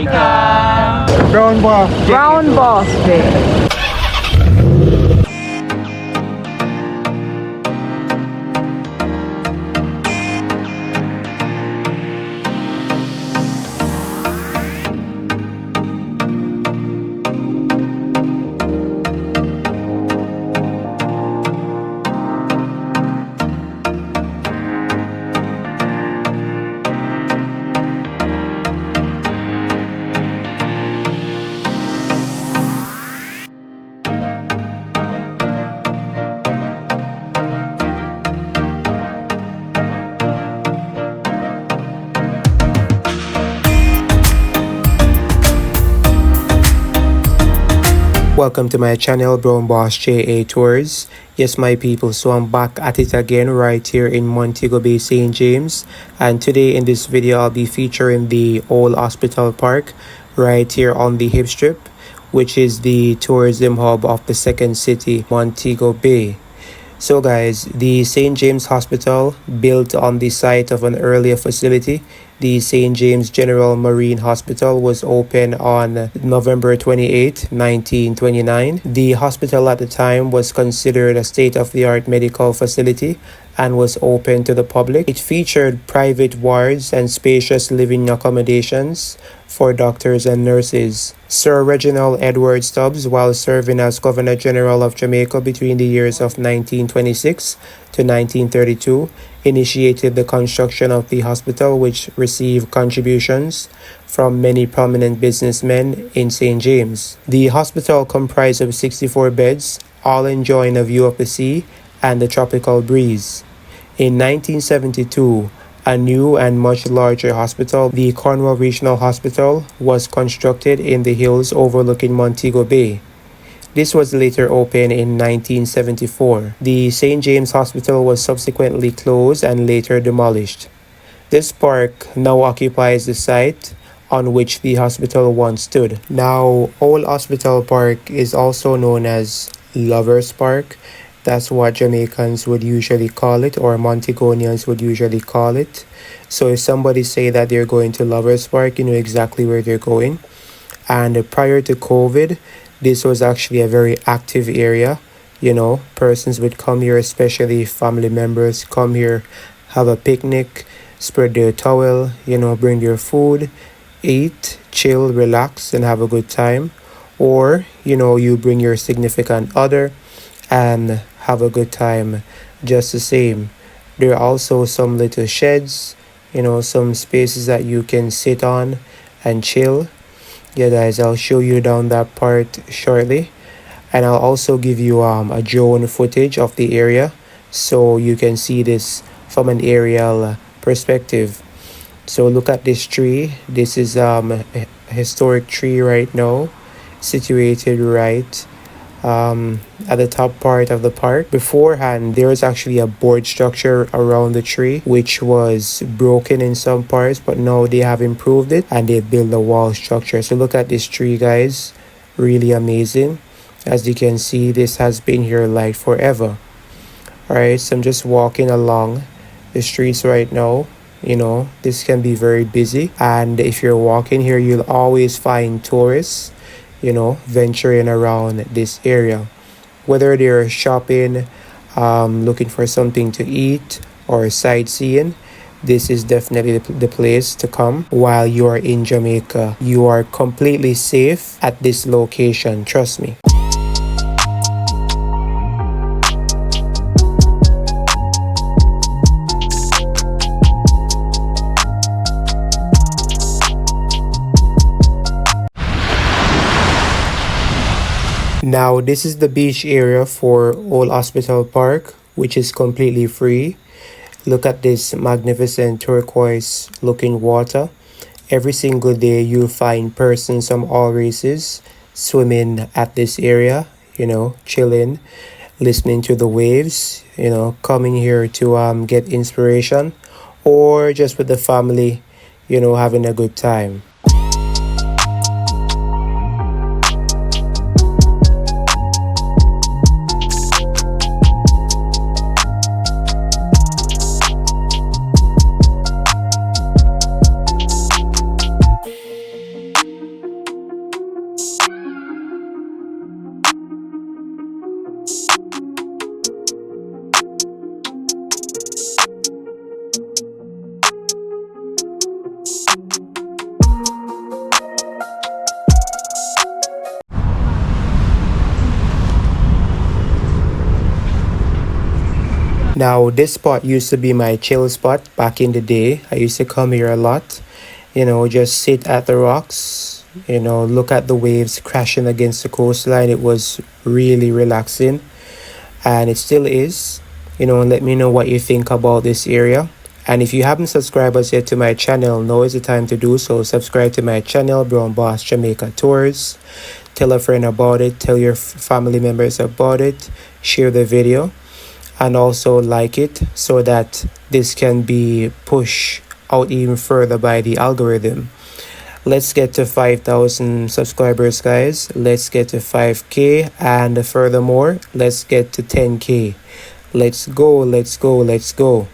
Jamaica. Brown Boss Day. Welcome to my channel, brownbossjatours. Yes, my people, so I'm back at it again right here in Montego Bay, St. James. And today in this video, I'll be featuring the old hospital park right here on the Hipstrip, which is the tourism hub of the second city, Montego Bay. So guys, the St. James Hospital, built on the site of an earlier facility, the St. James General Marine Hospital, was opened on November 28, 1929. The hospital at the time was considered a state-of-the-art medical facility and was open to the public. It featured private wards and spacious living accommodations for doctors and nurses. Sir Reginald Edward Stubbs, while serving as Governor General of Jamaica between the years of 1926 to 1932, initiated the construction of the hospital, which received contributions from many prominent businessmen in St. James. The hospital comprised of 64 beds, all enjoying a view of the sea and the tropical breeze. In 1972, a new and much larger hospital, the Cornwall Regional Hospital, was constructed in the hills overlooking Montego Bay. This was later opened in 1974. The St. James Hospital was subsequently closed and later demolished. This park now occupies the site on which the hospital once stood. Now, Old Hospital Park is also known as Lovers Park. That's what Jamaicans would usually call it, or Montegonians would usually call it. So if somebody say that they're going to Lovers Park, you know exactly where they're going. And prior to COVID, this was actually a very active area. You know, persons would come here, especially family members, come here, have a picnic, spread their towel, you know, bring their food, eat, chill, relax, and have a good time. Or, you know, you bring your significant other and have a good time just the same. There are also some little sheds, you know, some spaces that you can sit on and chill. Yeah guys, I'll show you down that part shortly, and I'll also give you a drone footage of the area so you can see this from an aerial perspective. So look at this tree. This is a historic tree right now, situated right at the top part of the park. Beforehand, there was actually a board structure around the tree which was broken in some parts, but now they have improved it and they built a wall structure. So look at this tree guys, really amazing. As you can see, this has been here like forever. Alright, so I'm just walking along the streets right now. You know, this can be very busy, and if you're walking here, you'll always find tourists, you know, venturing around this area, whether they're shopping, looking for something to eat, or sightseeing. This is definitely the place to come while you are in Jamaica. You are completely safe at this location, trust me. Now, this is the beach area for Old Hospital Park, which is completely free. Look at this magnificent turquoise looking water. Every single day you'll find persons from all races swimming at this area, you know, chilling, listening to the waves, you know, coming here to get inspiration, or just with the family, you know, having a good time. Now, this spot used to be my chill spot back in the day. I used to come here a lot, you know, just sit at the rocks, you know, look at the waves crashing against the coastline. It was really relaxing, and it still is. You know, let me know what you think about this area. And if you haven't subscribed as yet to my channel, now is the time to do so. Subscribe to my channel, Brown Boss Jamaica Tours. Tell a friend about it. Tell your family members about it. Share the video. And also like it so that this can be pushed out even further by the algorithm. Let's get to 5,000 subscribers, guys. Let's get to 5K. And furthermore, let's get to 10K. Let's go, let's go, let's go.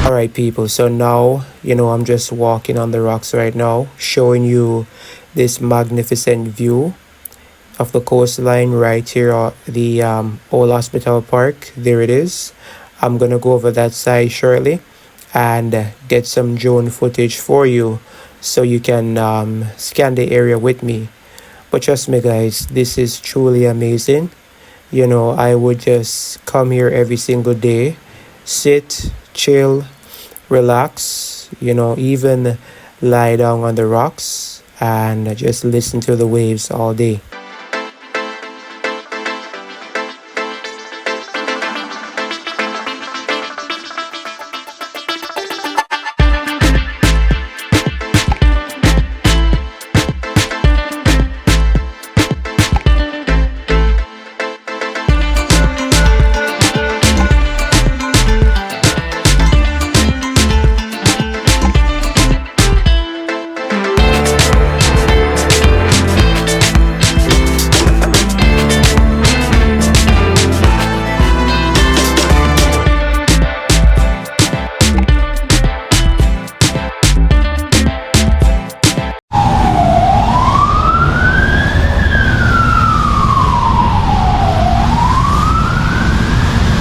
Alright people, so now, you know, I'm just walking on the rocks right now, showing you this magnificent view of the coastline right here at the Old Hospital Park. There it is. I'm gonna go over that side shortly and get some drone footage for you so you can scan the area with me. But trust me guys, this is truly amazing. You know, I would just come here every single day, sit, chill, relax, you know, even lie down on the rocks and just listen to the waves all day.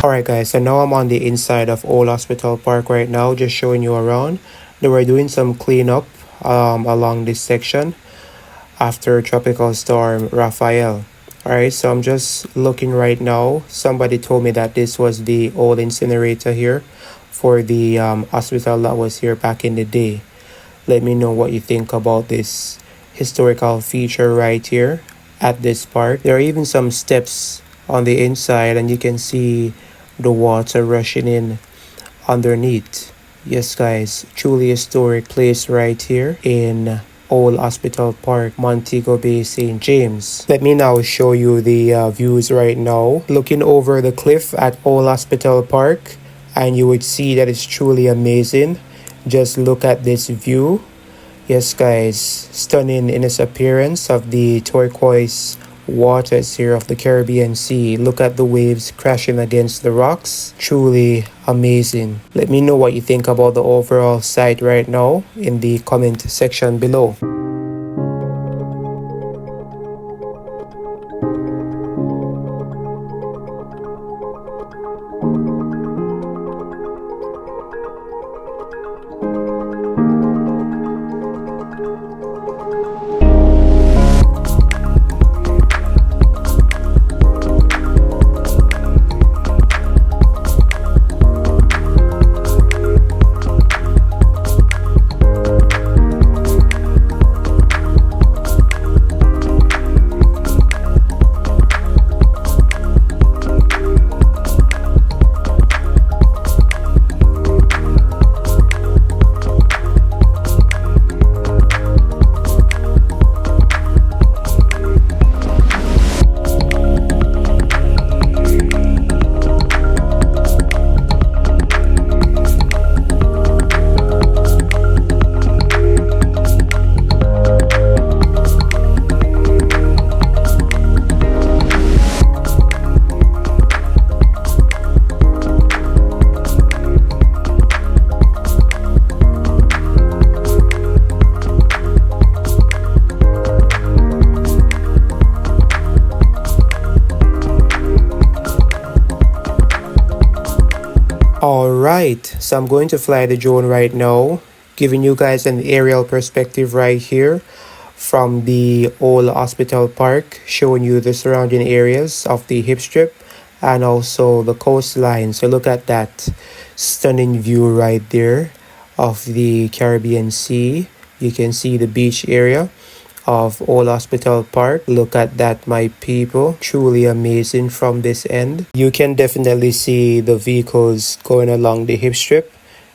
Alright guys, so now I'm on the inside of Old Hospital Park right now, just showing you around. They were doing some cleanup along this section after Tropical Storm Raphael. Alright, so I'm just looking right now. Somebody told me that this was the old incinerator here for the hospital that was here back in the day. Let me know what you think about this historical feature right here at this park. There are even some steps on the inside and you can see the water rushing in underneath. Yes guys, truly historic place right here in Old Hospital Park, Montego Bay, St. James. Let me now show you the views right now. Looking over the cliff at Old Hospital Park, and you would see that it's truly amazing. Just look at this view. Yes guys, stunning in its appearance of the turquoise waters here of the Caribbean Sea. Look at the waves crashing against the rocks. Truly amazing. Let me know what you think about the overall site right now in the comment section below. Right, so I'm going to fly the drone right now, giving you guys an aerial perspective right here from the old hospital park, showing you the surrounding areas of the Hipstrip and also the coastline. So look at that stunning view right there of the Caribbean Sea. You can see the beach area of Old Hospital Park. Look at that, my people. Truly amazing from this end. You can definitely see the vehicles going along the Hipstrip.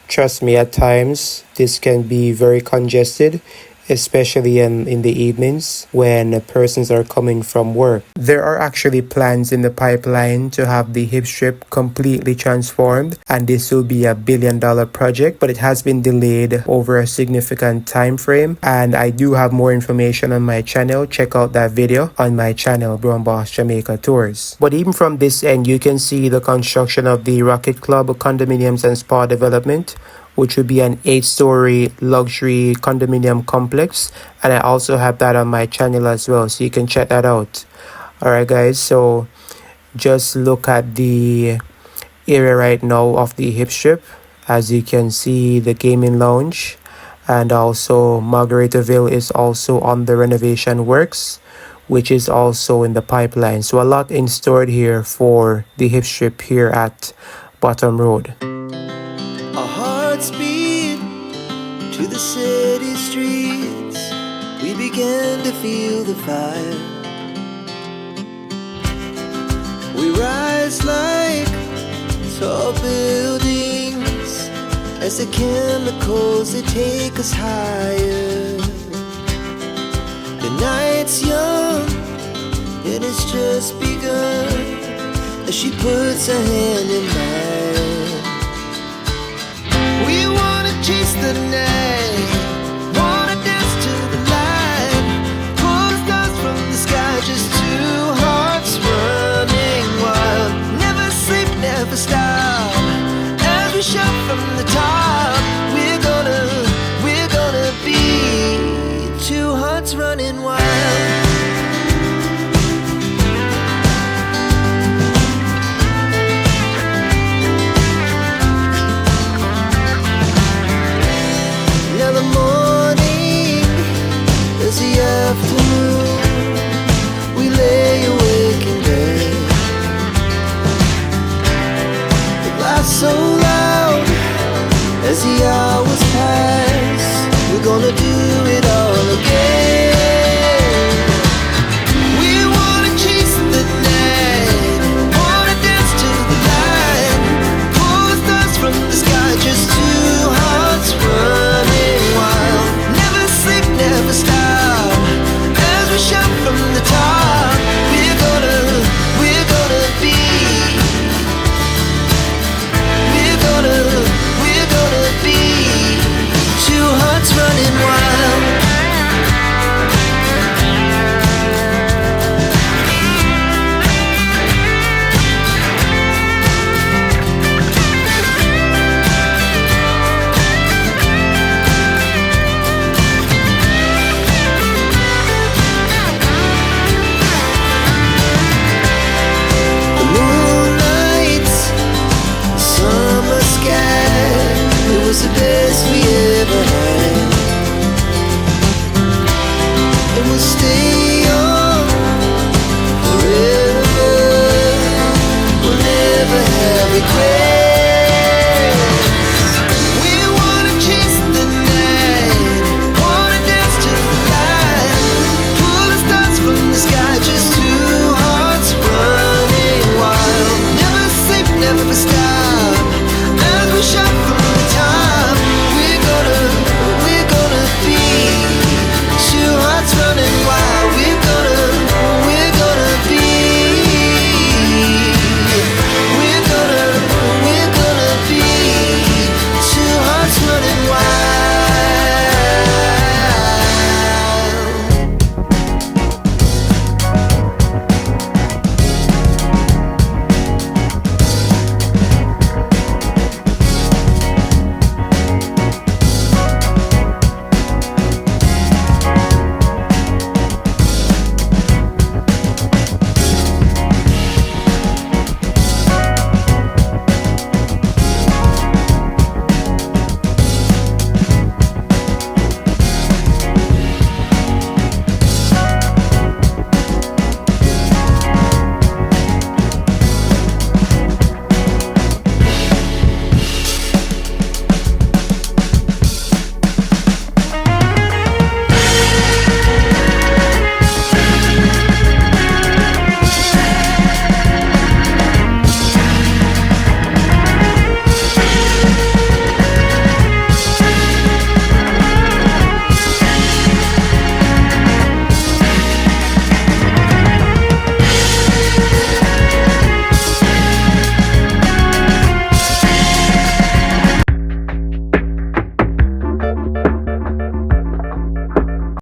Trust me, at times this can be very congested, especially in the evenings when persons are coming from work. There are actually plans in the pipeline to have the Hipstrip completely transformed, and this will be $1 billion project, but it has been delayed over a significant time frame, and I do have more information on my channel. Check out that video on my channel, Brown Boss Jamaica Tours. But even from this end, you can see the construction of the Rocket Club condominiums and spa development, which would be an 8-story luxury condominium complex, and I also have that on my channel as well, so you can check that out. Alright guys, so just look at the area right now of the Hipstrip. As you can see, the gaming lounge and also Margaritaville is also on the renovation works, which is also in the pipeline. So a lot in store here for the Hipstrip here at Bottom Road. Our hearts beat to the city streets. We began to feel the fire. We rise like tall buildings as the chemicals, they take us higher. The night's young and it's just begun as she puts her hand in mine. We wanna chase the night, wanna dance to the light, pull the stars from the sky, just two hearts running wild. Never sleep, never stop, as we shout from the top. We're gonna be two hearts running wild. We lay awake in bed. It laughs so loud as the hours pass. We're gonna do